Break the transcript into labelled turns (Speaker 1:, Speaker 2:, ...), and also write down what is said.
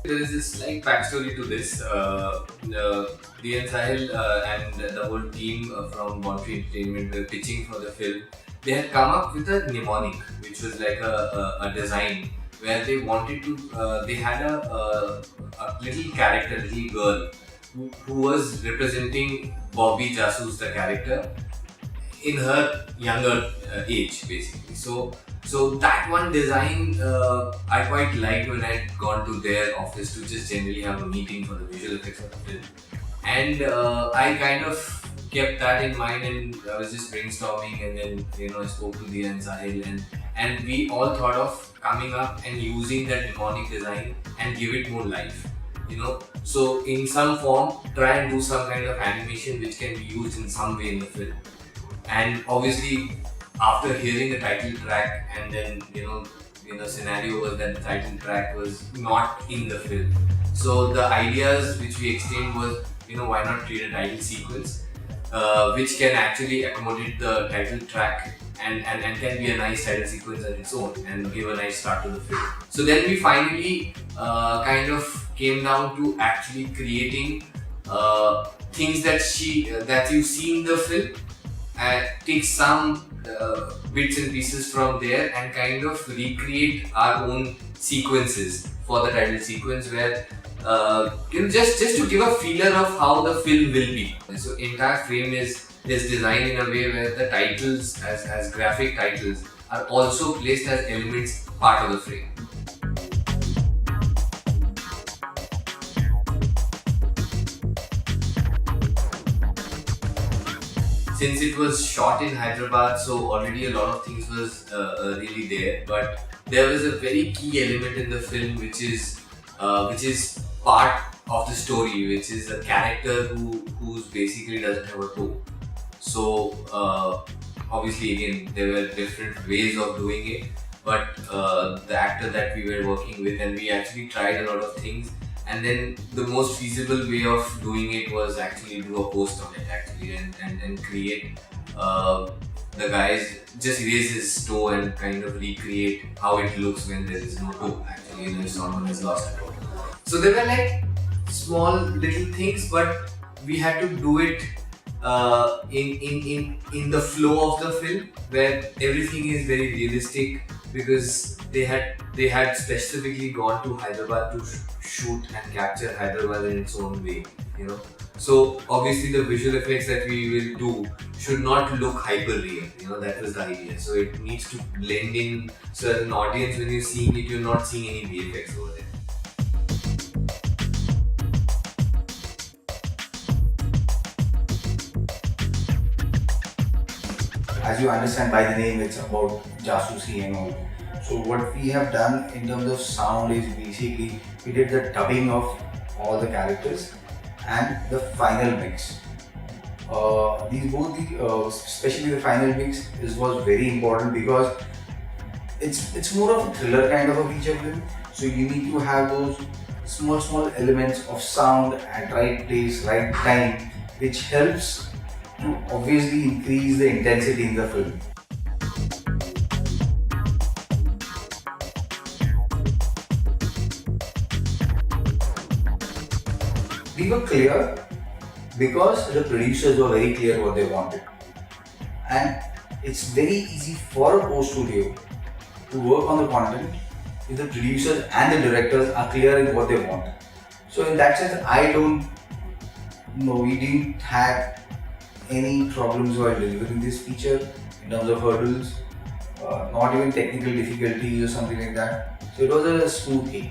Speaker 1: There is a slight backstory to this. Dian Sahil and the whole team from Boundary Entertainment were pitching for the film. They had come up with a mnemonic, which was like a design where they wanted to. They had a little character, little girl, who was representing Bobby Jasus, the character, in her younger age, basically. So that one design I quite liked when I'd gone to their office to just generally have a meeting for the visual effects of the film, and I kind of kept that in mind, and I was just brainstorming, and then I spoke to Dian Sahil, and we all thought of coming up and using that mnemonic design and give it more life. So in some form, try and do some kind of animation which can be used in some way in the film. And obviously, after hearing the title track, and then scenario was that the title track was not in the film. So the ideas which we exchanged was, why not create a title sequence which can actually accommodate the title track and can be a nice title sequence on its own and give a nice start to the film. So then we finally kind of came down to actually creating things that you see in the film, and take some bits and pieces from there and kind of recreate our own sequences for the title sequence, where just to give a feeler of how the film will be. So entire frame is designed in a way where the titles as graphic titles are also placed as elements part of the frame. Since it was shot in Hyderabad, so already a lot of things was really there. But there was a very key element in the film, which is part of the story, which is a character who basically doesn't have a toe. So obviously, again, there were different ways of doing it, but the actor that we were working with, and we actually tried a lot of things. And then the most feasible way of doing it was actually do a post on it and create the guys just erase his toe and kind of recreate how it looks when there is no toe, actually, if someone has lost a toe. So there were like small little things, but we had to do it in the flow of the film, where everything is very realistic, because they had specifically gone to Hyderabad to shoot and capture Hyderabad in its own way, So obviously the visual effects that we will do should not look hyper real, that was the idea. So it needs to blend in, so as an audience, when you're seeing it, you're not seeing any VFX over there.
Speaker 2: As you understand by the name, it's about Jasusi and all. So what we have done in terms of sound is basically we did the dubbing of all the characters and the final mix. Especially the final mix, was very important because it's more of a thriller kind of a feature film. So you need to have those small elements of sound at right place, right time, which helps to obviously increase the intensity in the film. We were clear because the producers were very clear what they wanted, and it's very easy for a post studio to work on the content if the producers and the directors are clear in what they want. So in that sense, we didn't have any problems while delivering this feature in terms of hurdles, not even technical difficulties or something like that. So it was a smooth game.